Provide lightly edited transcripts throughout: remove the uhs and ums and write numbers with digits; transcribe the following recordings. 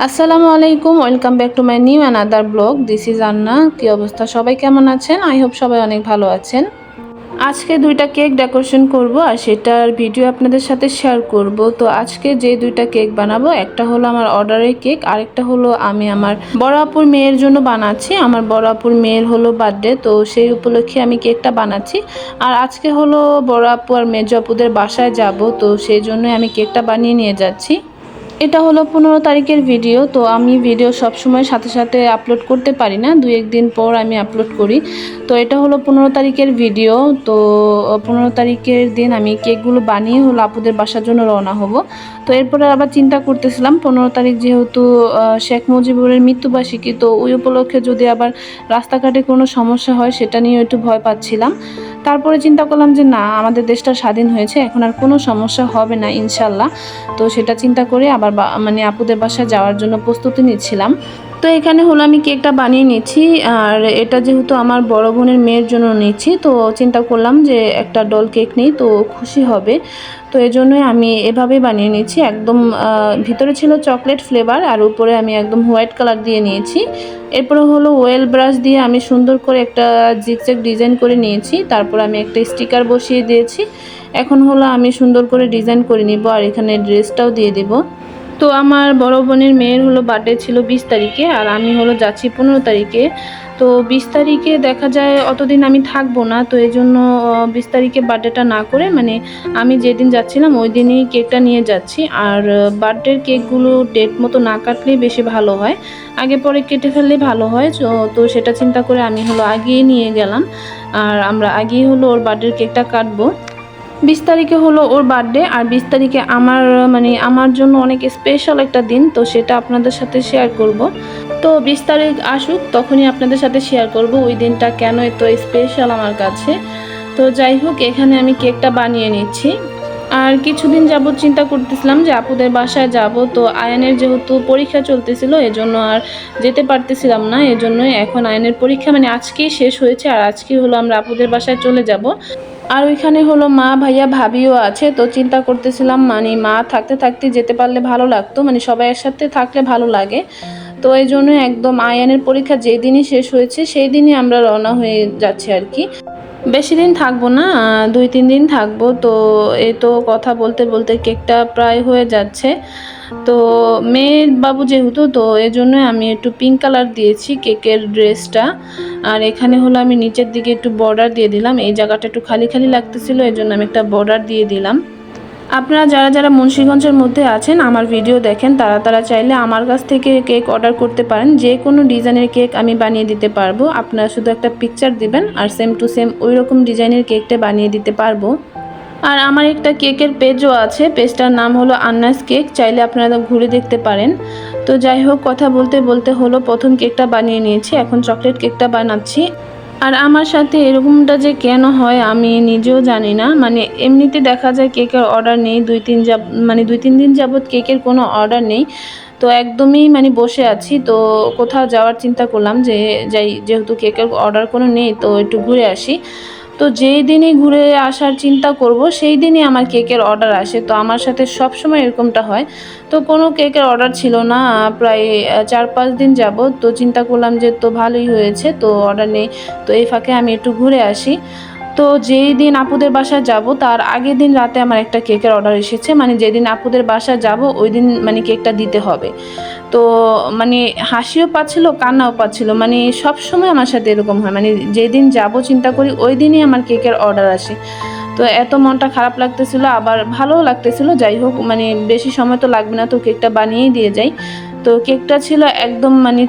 আসসালামু আলাইকুম, welcome back to my new another blog. This is আন্না। কি অবস্থা, সবাই কেমন আছেন? আই হোপ সবাই অনেক ভালো আছেন। আজকে দুইটা কেক ডেকোরেশন করব আর সেটার ভিডিও আপনাদের সাথে শেয়ার করব। তো আজকে যে দুইটা কেক বানাবো, একটা হলো আমার অর্ডারের কেক, আরেকটা হলো আমি আমার বড় আপুর মেয়ের জন্য বানাচ্ছি। আমার বড় আপুর মেয়ের হলো বার্থডে, তো সেই উপলক্ষে আমি কেকটা বানাচ্ছি। আর আজকে হলো বড় আপু আর মেজো আপুদের বাসায় যাব, তো সেই জন্যই আমি কেকটা বানিয়ে নিয়ে যাচ্ছি। এটা হলো 15 তারিখের ভিডিও। তো আমি ভিডিও সব সময় সাথে সাথে আপলোড করতে পারি না, 2-1 দিন পর আমি আপলোড করি। তো এটা হলো 15 তারিখের ভিডিও। তো 15 তারিখের দিন আমি কেকগুলো বানিয়ে হলো আপুদের বাসার জন্য রওনা হব। তো এরপরে আবার চিন্তা করতেছিলাম 15 তারিখ যেহেতু শেখ মুজিবুরের মৃত্যুবার্ষিকী, তো ওই উপলক্ষে যদি আবার রাস্তাঘাটে কোনো সমস্যা হয় সেটা নিয়ে একটু ভয় পাচ্ছিলাম। তারপরে চিন্তা করলাম যে না, আমাদের দেশটা স্বাধীন হয়েছে, এখন আর কোনো সমস্যা হবে না ইনশাল্লাহ। তো সেটা চিন্তা করে আবার আপুদের বাসায় যাওয়ার জন্য প্রস্তুতি নিচ্ছিলাম। তো এখানে হলো আমি কেকটা বানিয়ে নিচ্ছি। আর এটা যেহেতু আমার বড় বোনের মেয়ের জন্য নিচ্ছি, তো চিন্তা করলাম যে একটা ডল কেক নিই, তো খুশি হবে। তো এই জন্যই আমি এভাবে বানিয়ে নিচ্ছি। একদম ভিতরে ছিল চকলেট ফ্লেভার আর উপরে আমি একদম হোয়াইট কালার দিয়ে নিয়েছি। এরপরে হলো ওয়েল ব্রাশ দিয়ে আমি সুন্দর করে একটা জিগজ্যাগ ডিজাইন করে নিয়েছি। তারপর আমি একটা স্টিকার বসিয়ে দিয়েছি। এখন হলো আমি সুন্দর করে ডিজাইন করে নিব আর এখানে ড্রেসটাও দিয়ে দেব। তো আমার বড় বোনের মেয়ের হলো বার্থডে ছিল 20 তারিখে আর আমি হলো যাচ্ছি 15 তারিখে। তো 20 তারিখে দেখা যায় অতদিন আমি থাকবো না, তো এই জন্য 20 তারিখে বার্থডেটা না করে মানে আমি যেদিন যাচ্ছিলাম ওই দিনই কেকটা নিয়ে যাচ্ছি। আর বার্থডের কেকগুলো ডেট মতো না কাটলেই বেশি ভালো হয়, আগে পরে কেটে ফেললে ভালো হয়। তো সেটা চিন্তা করে আমি হলো আগিয়ে নিয়ে গেলাম আর আমরা আগেই হলো ওর বার্থডের কেকটা কাটবো। 20 তারিখে হলো ওর বার্থডে আর 20 তারিখে আমার জন্য অনেক স্পেশাল একটা দিন, তো সেটা আপনাদের সাথে শেয়ার করব। তো 20 তারিখ আসুক তখনই আপনাদের সাথে শেয়ার করব ওই দিনটা কেন এত স্পেশাল আমার কাছে। তো যাই হোক, এখানে আমি কেকটা বানিয়ে নিচ্ছি। আর কিছুদিন যাবত চিন্তা করতেছিলাম যে আপুদের বাসায় যাব, তো আয়ানের যেহেতু পরীক্ষা চলতেছিল এজন্য আর যেতে পারতেছিলাম না। এজন্যই এখন আয়ানের পরীক্ষা মানে আজকেই শেষ হয়েছে আর আজকেই হলো আমরা আপুদের বাসায় চলে যাব। আর ওইখানে হলো মা ভাইয়া ভাবিও আছে, তো চিন্তা করতেছিলাম মানে মা থাকতে থাকতে যেতে পারলে ভালো লাগতো, মানে সবাই একসাথে থাকলে ভালো লাগে। তো এই জন্য একদম আয়ানের পরীক্ষা যেই দিনই শেষ হয়েছে সেই দিনই আমরা রওনা হয়ে যাচ্ছি আর কি। বেশি দিন থাকবো না, 2-3 দিন থাকবো। তো এই তো কথা বলতে বলতে কেকটা প্রায় হয়ে যাচ্ছে। তো মেয়ের বাবু যেহেতু, তো এই জন্য আমি একটু পিঙ্ক কালার দিয়েছি কেকের ড্রেসটা। আর এখানে হলো আমি নিচের দিকে একটু বর্ডার দিয়ে দিলাম, এই জায়গাটা একটু খালি খালি লাগতেছিল, এই জন্য আমি একটা বর্ডার দিয়ে দিলাম। আপনারা যারা যারা মুন্সিগঞ্জের মধ্যে আছেন আমার ভিডিও দেখেন, তারা চাইলে আমার কাছ থেকে কেক অর্ডার করতে পারেন। যে কোনো ডিজাইনের কেক আমি বানিয়ে দিতে পারবো, আপনারা শুধু একটা পিকচার দিবেন আর সেম টু সেম ওই রকম ডিজাইনের কেকটা বানিয়ে দিতে পারবো। আর আমার একটা কেকের পেজও আছে, পেজটার নাম হলো আন্নাস কেক, চাইলে আপনারা ঘুরে দেখতে পারেন। তো যাই হোক, কথা বলতে বলতে হলো প্রথম কেকটা বানিয়ে নিয়েছি, এখন চকলেট কেকটা বানাচ্ছি। আর আমার সাথে এরকমটা যে কেন হয় আমি নিজেও জানি না, মানে এমনিতে দেখা যায় কেকের অর্ডার নেই, 2-3 দিন যাবত কেকের কোনো অর্ডার নেই। তো একদমই মানে বসে আছি। তো কোথাও যাওয়ার চিন্তা করলাম যে যেহেতু কেকের অর্ডার কোনো নেই তো একটু ঘুরে আসি। তো যেই দিনই ঘুরে আসার চিন্তা করব সেই দিনই আমার কেকের অর্ডার আসে। তো আমার সাথে সব সময় এরকমটা হয়। তো কোনো কেকের অর্ডার ছিল না প্রায় 4-5 দিন যাবত। তো চিন্তা করলাম যে তো ভালোই হয়েছে, তো অর্ডার নেই, তো এই ফাঁকে আমি একটু ঘুরে আসি। তো যেই দিন আপুদের বাসায় যাব তার আগের দিন রাতে আমার একটা কেকের অর্ডার এসেছে, মানে যেদিন আপুদের বাসায় যাব ওই দিন মানে কেকটা দিতে হবে। তো মানে হাসিও পাচ্ছিল কান্নাও পাচ্ছিল, মানে সব সময় আমার সাথে এরকম হয়, মানে যেদিন যাব চিন্তা করি ওই দিনই আমার কেকের অর্ডার আসে। তো এত মনটা খারাপ লাগতেছিল আবার ভালোও লাগতেছিল। যাই হোক, মানে বেশি সময় তো লাগবে না, তো কেকটা বানিয়েই দিয়ে যাই। তো কেকটা ছিল একদম মানে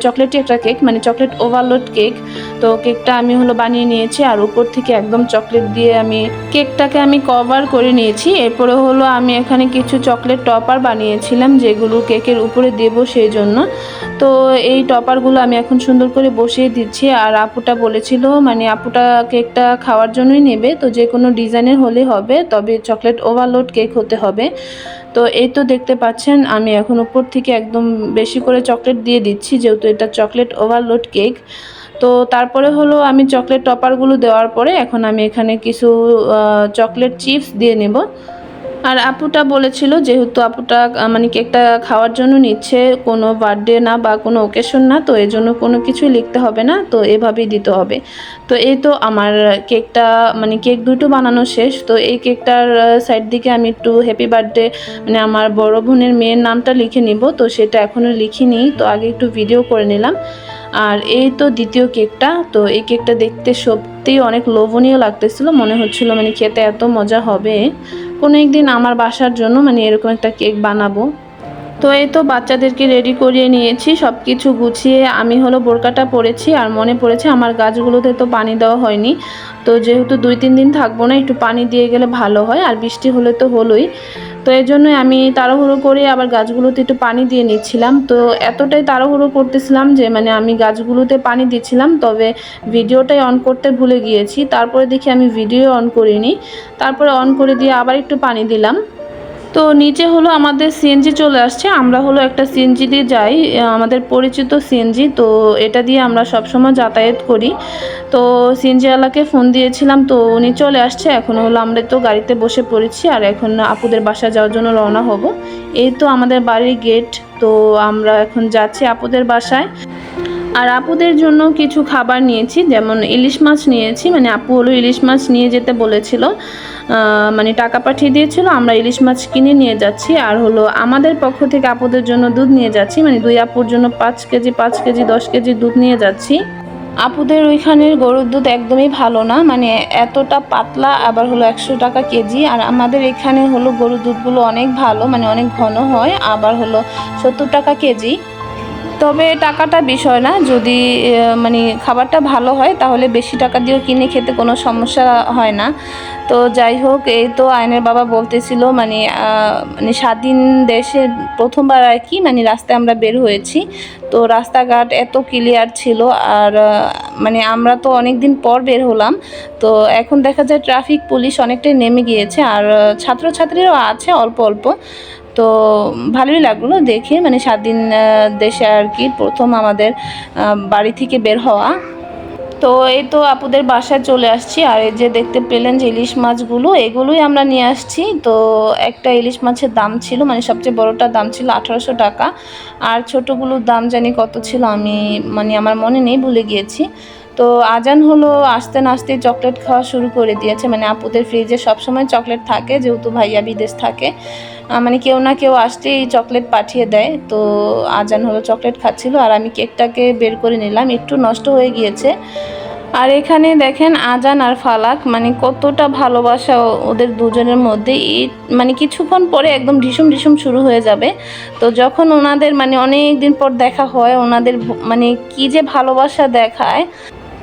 চকলেটি একটা কেক, মানে চকলেট ওভারলোড কেক। তো কেকটা আমি হলো বানিয়ে নিয়েছি আর উপর থেকে একদম চকলেট দিয়ে আমি কেকটাকে আমি কভার করে নিয়েছি। এরপরে হলো আমি এখানে কিছু চকলেট টপার বানিয়েছিলাম যেগুলো কেকের উপরে দেব সেই জন্য। তো এই টপারগুলো আমি এখন সুন্দর করে বসিয়ে দিচ্ছি। আর আপুটা বলেছিল মানে আপুটা কেকটা খাওয়ার জন্যই নেবে, তো যে কোনো ডিজাইনের হলে হবে, তবে চকলেট ওভারলোড কেক হতে হবে। তো এই তো দেখতে পাচ্ছেন আমি এখন উপর থেকে একদম বেশি করে চকলেট দিয়ে দিচ্ছি যেহেতু এটা চকলেট ওভারলোড কেক। তো তারপরে হলো আমি চকলেট টপারগুলো দেওয়ার পরে এখন আমি এখানে কিছু চকলেট চিপস দিয়ে নেব। আর আপুটা বলেছিল যেহেতু আপুটা মানে কেকটা খাওয়ার জন্য নিচ্ছে, কোনো বার্থডে না বা কোনো ওকেশন না, তো এই জন্য কোনো কিছুই লিখতে হবে না, তো এভাবেই দিতে হবে। তো এই তো আমার কেকটা মানে কেক দুটো বানানো শেষ। তো এই কেকটার সাইড দিকে আমি একটু হ্যাপি বার্থডে মানে আমার বড় বোনের মেয়ের নামটা লিখে নিব, তো সেটা এখনও লিখিনি, তো আগে একটু ভিডিও করে নিলাম। আর এই তো দ্বিতীয় কেকটা। তো এই কেকটা দেখতে সত্যিই অনেক লোভনীয় লাগতেছিল, মনে হচ্ছিল মানে খেতে এত মজা হবে। কোনো একদিন আমার বাসার জন্য মানে এরকম একটা কেক বানাবো। তো এই তো বাচ্চাদেরকে রেডি করিয়ে নিয়েছি, সব কিছু গুছিয়ে আমি হলো বোরকাটা পরেছি। আর মনে পড়েছে আমার গাছগুলোতে তো পানি দেওয়া হয়নি, তো যেহেতু 2-3 দিন থাকবো না, একটু পানি দিয়ে গেলে ভালো হয়, আর বৃষ্টি হলে তো হলোই। তো এই জন্যই আমি তাড়াহুড়ো করে আবার গাছগুলোতে একটু পানি দিয়ে নিচ্ছিলাম। তো এতটাই তাড়াহুড়ো করতেছিলাম যে মানে আমি গাছগুলোতে পানি দিচ্ছিলাম, তবে ভিডিওটাই অন করতে ভুলে গিয়েছি। তারপরে দেখি আমি ভিডিও অন করিনি, তারপরে অন করে দিয়ে আবার একটু পানি দিলাম। তো নিচে হলো আমাদের সিএনজি চলে আসছে, আমরা হলো একটা সিএনজি দিয়ে যাই, আমাদের পরিচিত সিএনজি, তো এটা দিয়ে আমরা সবসময় যাতায়াত করি। তো সিএনজিওয়ালাকে ফোন দিয়েছিলাম, তো উনি চলে আসছে। এখন হলো আমরা তো গাড়িতে বসে পড়েছি, আর এখন আপুদের বাসা যাওয়ার জন্য রওনা হব। এই তো আমাদের বাড়ির গেট, তো আমরা এখন যাচ্ছি আপুদের বাসায়। আর আপুদের জন্য কিছু খাবার নিয়েছি, যেমন ইলিশ মাছ নিয়েছি, মানে আপু হলো ইলিশ মাছ নিয়ে যেতে বলেছিল, মানে টাকা পাঠিয়ে দিয়েছিল, আমরা ইলিশ মাছ কিনে নিয়ে যাচ্ছি। আর হলো আমাদের পক্ষ থেকে আপুদের জন্য দুধ নিয়ে যাচ্ছি, মানে 2 আপুর জন্য 5 কেজি 5 কেজি 10 কেজি দুধ নিয়ে যাচ্ছি। আপুদের ওইখানের গরুর দুধ একদমই ভালো না, মানে এতটা পাতলা, আবার হলো 100 টাকা কেজি। আর আমাদের এখানে হলো গরুর দুধগুলো অনেক ভালো, মানে অনেক ঘন হয়, আবার হলো 70 টাকা কেজি। তবে টাকাটা বিষয় না, যদি মানে খাবারটা ভালো হয় তাহলে বেশি টাকা দিয়েও কিনে খেতে কোনো সমস্যা হয় না। তো যাই হোক, এই তো আয়নের বাবা বলতেছিল মানে মানে স্বাধীন দেশে প্রথমবার আর কি মানে রাস্তায় আমরা বের হয়েছি, তো রাস্তাঘাট এত ক্লিয়ার ছিল। আর মানে আমরা তো অনেক দিন পর বের হলাম, তো এখন দেখা যায় ট্রাফিক পুলিশ অনেকটাই নেমে গিয়েছে, আর ছাত্রছাত্রীরাও আছে অল্প অল্প। তো ভালোই লাগলো দেখে, মানে স্বাধীন দেশে আর কি প্রথম আমাদের বাড়ি থেকে বের হওয়া। তো এই তো আপুদের বাসায় চলে আসছি, আর এই যে দেখতে পেলেন যে ইলিশ মাছগুলো, এগুলোই আমরা নিয়ে আসছি। তো একটা ইলিশ মাছের দাম ছিল, মানে সবচেয়ে বড়টার দাম ছিল 1800 টাকা, আর ছোটোগুলোর দাম জানি কত ছিল, আমি মানে আমার মনে নেই, ভুলে গিয়েছি। তো আজান হলো, আসতে না আসতে চকলেট খাওয়া শুরু করে দিয়েছে, মানে আপুদের ফ্রিজে সবসময় চকলেট থাকে, যেহেতু ভাইয়া বিদেশ থাকে, মানে কেউ না কেউ আসতেই চকলেট পাঠিয়ে দেয়। তো আজান হলো চকলেট খাচ্ছিল, আর আমি কেকটাকে বের করে নিলাম, একটু নষ্ট হয়ে গিয়েছে। আর এখানে দেখেন আজান আর ফালাক মানে কতটা ভালোবাসা ওদের দুজনের মধ্যে, এই মানে কিছুক্ষণ পরে একদম ঢিসুম ঢিসুম শুরু হয়ে যাবে। তো যখন ওনাদের মানে অনেক দিন পর দেখা হয়, ওনাদের মানে কি যে ভালোবাসা দেখায়,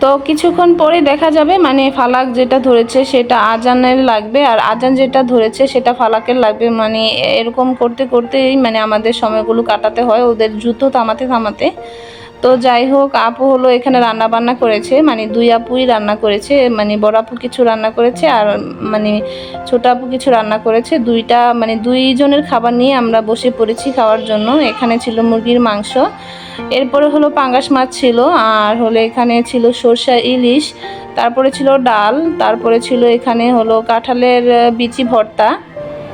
তো কিছুক্ষণ পরে দেখা যাবে মানে ফালাক যেটা ধরেছে সেটা আজানের লাগবে, আর আজান যেটা ধরেছে সেটা ফালাকের লাগবে, মানে এরকম করতে করতেই মানে আমাদের সময়গুলো কাটাতে হয় ওদের জুতো থামাতে থামাতে। তো যাই হোক, আপু হলো এখানে রান্না বান্না করেছে, মানে 2 আপুই রান্না করেছে, মানে বড় আপু কিছু রান্না করেছে, আর মানে ছোট আপু কিছু রান্না করেছে, দুইটা মানে 2 জনের খাবার নিয়ে আমরা বসে পড়েছি খাওয়ার জন্য। এখানে ছিল মুরগির মাংস, এরপরে হলো পাঙ্গাস মাছ ছিল, আর হলো এখানে ছিল সরষা ইলিশ, তারপরে ছিল ডাল, তারপরে ছিল এখানে হলো কাঁঠালের বিচি ভর্তা।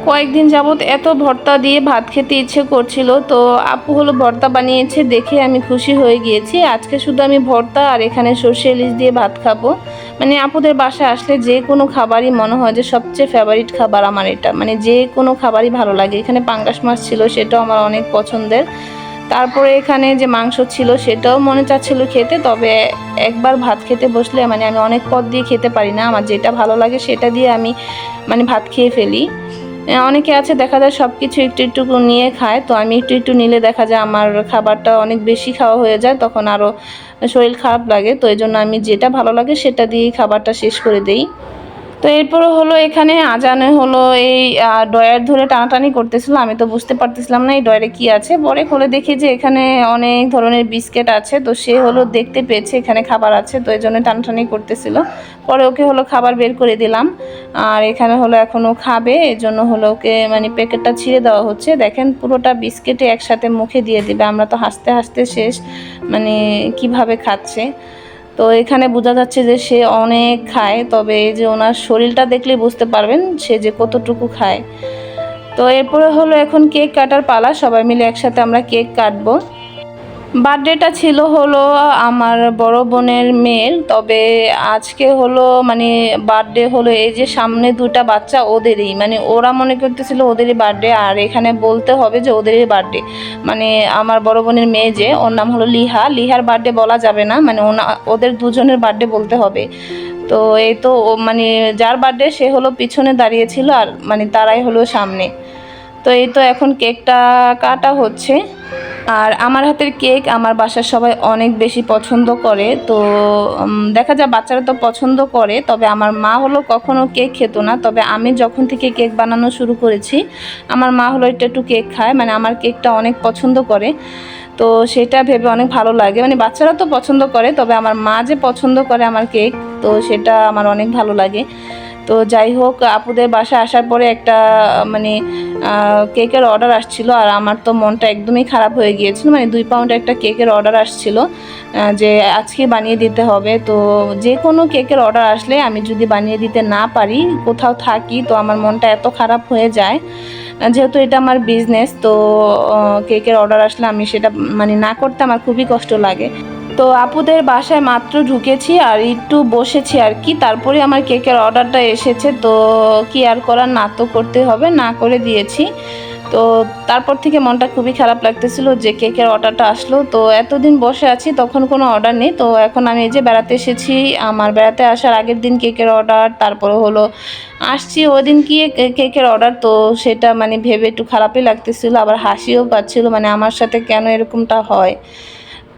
কয়েকদিন যাবত এত ভর্তা দিয়ে ভাত খেতে ইচ্ছে করছিল, তো আপু হলো ভর্তা বানিয়েছে দেখে আমি খুশি হয়ে গিয়েছি। আজকে শুধু আমি ভর্তা আর এখানে সর্ষে ইলিশ দিয়ে ভাত খাবো। মানে আপুদের বাসায় আসলে যে কোনো খাবারই মনে হয় যে সবচেয়ে ফেভারিট খাবার আমার এটা, মানে যে কোনো খাবারই ভালো লাগে। এখানে পাঙ্গাস মাছ ছিল, সেটাও আমার অনেক পছন্দের। তারপরে এখানে যে মাংস ছিল সেটাও মনে চাচ্ছিল খেতে, তবে একবার ভাত খেতে বসলে মানে আমি অনেক পদ দিয়ে খেতে পারি না, আমার যেটা ভালো লাগে সেটা দিয়ে আমি মানে ভাত খেয়ে ফেলি। অনেকে আছে দেখা যায় সব কিছু একটু একটু নিয়ে খায়, তো আমি একটু একটু নিলে দেখা যায় আমার খাবারটা অনেক বেশি খাওয়া হয়ে যায়, তখন আরও শরীর খারাপ লাগে। তো এই জন্য আমি যেটা ভালো লাগে সেটা দিয়েই খাবারটা শেষ করে দেই। তো এরপরে হলো এখানে আজানে হলো এই ডয়ার ধরে টানাটানি করতেছিল, আমি তো বুঝতে পারতেছিলাম না এই ডয়ারে কি আছে, পরে খুলে দেখি যে এখানে অনেক ধরনের বিস্কিট আছে। তো সে হলো দেখতে পেয়েছে এখানে খাবার আছে, তো এই জন্য টানাটানি করতেছিল। পরে ওকে হলো খাবার বের করে দিলাম, আর এখানে হলো এখনও খাবে, এই জন্য হলো ওকে মানে প্যাকেটটা ছিঁড়ে দেওয়া হচ্ছে। দেখেন পুরোটা বিস্কিটে একসাথে মুখে দিয়ে দিবে, আমরা তো হাসতে হাসতে শেষ, মানে কিভাবে খাচ্ছে। তো এখানে বোঝা যাচ্ছে যে সে অনেক খায়, তবে এই যে ওনার শরীরটা দেখলেই বুঝতে পারবেন সে যে কতটুকু খায়। তো এরপরে হলো এখন কেক কাটার পালা, সবাই মিলে একসাথে আমরা কেক কাটবো। বার্থডেটা ছিল হলো আমার বড় বোনের মেয়ের, তবে আজকে হলো মানে বার্থডে হলো এই যে সামনে দুটা বাচ্চা ওদেরই, মানে ওরা মনে করতেছিল ওদেরই বার্থডে, আর এখানে বলতে হবে যে ওদেরই বার্থডে। মানে আমার বড় বোনের মেয়ে যে, ওর নাম হলো লিহা, লিহার বার্থডে বলা যাবে না, মানে ওদের দুজনের বার্থডে বলতে হবে। তো এই তো মানে যার বার্থডে সে হলো পিছনে দাঁড়িয়েছিল, আর মানে তারাই হলো সামনে। তো এই তো এখন কেকটা কাটা হচ্ছে। আর আমার হাতের কেক আমার বাসার সবাই অনেক বেশি পছন্দ করে। তো দেখা যায় বাচ্চারা তো পছন্দ করে, তবে আমার মা হলো কখনো কেক খেত না, তবে আমি যখন থেকে কেক বানানো শুরু করেছি আমার মা হলো একটু কেক খায়, মানে আমার কেকটা অনেক পছন্দ করে। তো সেটা ভেবে অনেক ভালো লাগে, মানে বাচ্চারা তো পছন্দ করে, তবে আমার মা যে পছন্দ করে আমার কেক, তো সেটা আমার অনেক ভালো লাগে। তো যাই হোক, আপুদের বাসায় আসার পরে একটা মানে কেকের অর্ডার আসছিল, আর আমার তো মনটা একদমই খারাপ হয়ে গিয়েছিল, মানে 2 পাউন্ডের একটা কেকের অর্ডার আসছিল যে আজকে বানিয়ে দিতে হবে। তো যে কোনো কেকের অর্ডার আসলে আমি যদি বানিয়ে দিতে না পারি, কোথাও থাকি, তো আমার মনটা এত খারাপ হয়ে যায়। যেহেতু এটা আমার বিজনেস, তো কেকের অর্ডার আসলে আমি সেটা মানে না করতে আমার খুবই কষ্ট লাগে। তো আপুদের বাসায় মাত্র ঢুকেছি আর একটু বসেছি আর কি, তারপরে আমার কেকের অর্ডারটা এসেছে। তো কি আর করার, না তো করতে হবে, না করে দিয়েছি। তো তারপর থেকে মনটা খুবই খারাপ লাগতেছিল যে কেকের অর্ডারটা আসলো। তো এতদিন বসে আছি, তখন কোনো অর্ডার নেই। তো এখন আমি এই যে বেড়াতে এসেছি, আমার বেড়াতে আসার আগের দিন কেকের অর্ডার, তারপরে হলো আসছি ওই দিন কি কেকের অর্ডার। তো সেটা মানে ভেবে একটু খারাপই লাগতেছিল, আবার হাসিও পাচ্ছিল, মানে আমার সাথে কেন এরকমটা হয়।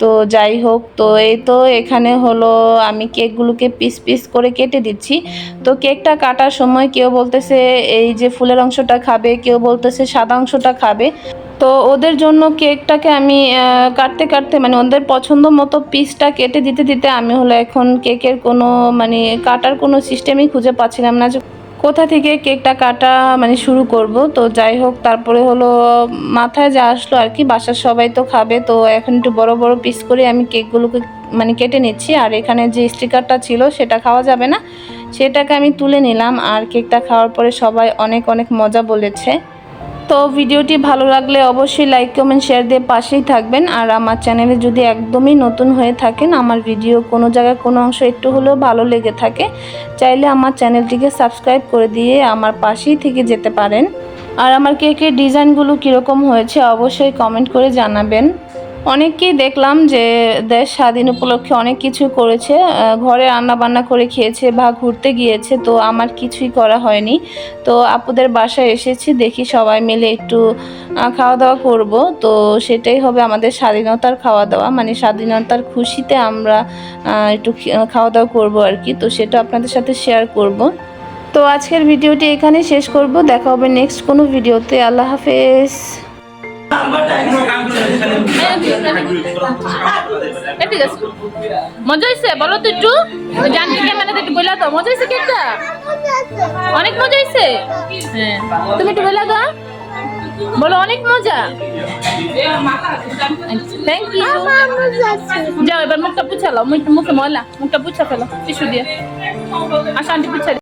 তো যাই হোক, তো এই তো এখানে হলো আমি কেকগুলোকে পিস পিস করে কেটে দিচ্ছি। তো কেকটা কাটার সময় কেউ বলতেছে এই যে ফুলের অংশটা খাবে, কেউ বলতেছে সাদা অংশটা খাবে। তো ওদের জন্য কেকটাকে আমি কাটতে কাটতে মানে ওদের পছন্দ মতো পিসটা কেটে দিতে দিতে আমি হলো এখন কেকের কোনো মানে কাটার কোনো সিস্টেমই খুঁজে পাচ্ছিলাম না যে কোথা থেকে কেকটা কাটা মানে শুরু করব। তো যাই হোক, তারপরে হলো মাথায় যা আসলো আর কি, বাসার সবাই তো খাবে, তো এখন একটু বড় বড় পিস করে আমি কেকগুলোকে মানে কেটে নিচ্ছি। আর এখানে যে স্টিকারটা ছিল সেটা খাওয়া যাবে না, সেটাকে আমি তুলে নিলাম। আর কেকটা খাওয়ার পরে সবাই অনেক অনেক মজা বলেছে। তো ভিডিওটি ভালো লাগলে অবশ্যই লাইক কমেন্ট শেয়ার দিয়ে পাশেই থাকবেন। আর আমার চ্যানেলে যদি একদমই নতুন হয়ে থাকেন, আমার ভিডিও কোনো জায়গায় কোনো অংশ একটু হলেও ভালো লেগে থাকে, চাইলে আমার চ্যানেলটিকে সাবস্ক্রাইব করে দিয়ে আমার পাশেই থেকে যেতে পারেন। আর আমার কেকের ডিজাইনগুলো কীরকম হয়েছে অবশ্যই কমেন্ট করে জানাবেন। অনেককেই দেখলাম যে দেশ স্বাধীন উপলক্ষে অনেক কিছু করেছে, ঘরে রান্না বান্না করে খেয়েছে বা ঘুরতে গিয়েছে। তো আমার কিছুই করা হয়নি। তো আপুদের বাসায় এসেছি, দেখি সবাই মিলে একটু খাওয়া দাওয়া করব। তো সেটাই হবে আমাদের স্বাধীনতার খাওয়া দাওয়া, মানে স্বাধীনতার খুশিতে আমরা একটু খাওয়া দাওয়া করবো আর কি। তো সেটা আপনাদের সাথে শেয়ার করব। তো আজকের ভিডিওটি এখানেই শেষ করব, দেখা হবে নেক্সট কোনো ভিডিওতে। আল্লাহ হাফেজ। মজা হয়েছে বলো তো একটু, জানতে ক্যামেরাতে একটু বললা তো মজা হয়েছে কেকটা, অনেক মজা হয়েছে। হ্যাঁ তুমি একটু বললা তো, বলো অনেক মজা। Thank you. যাও এবার মুখটা পুছালো, মুখে ময়লা, মুখটা পুছা ফেলো টিস্যু দিয়ে। আচ্ছা আন্টি পুছা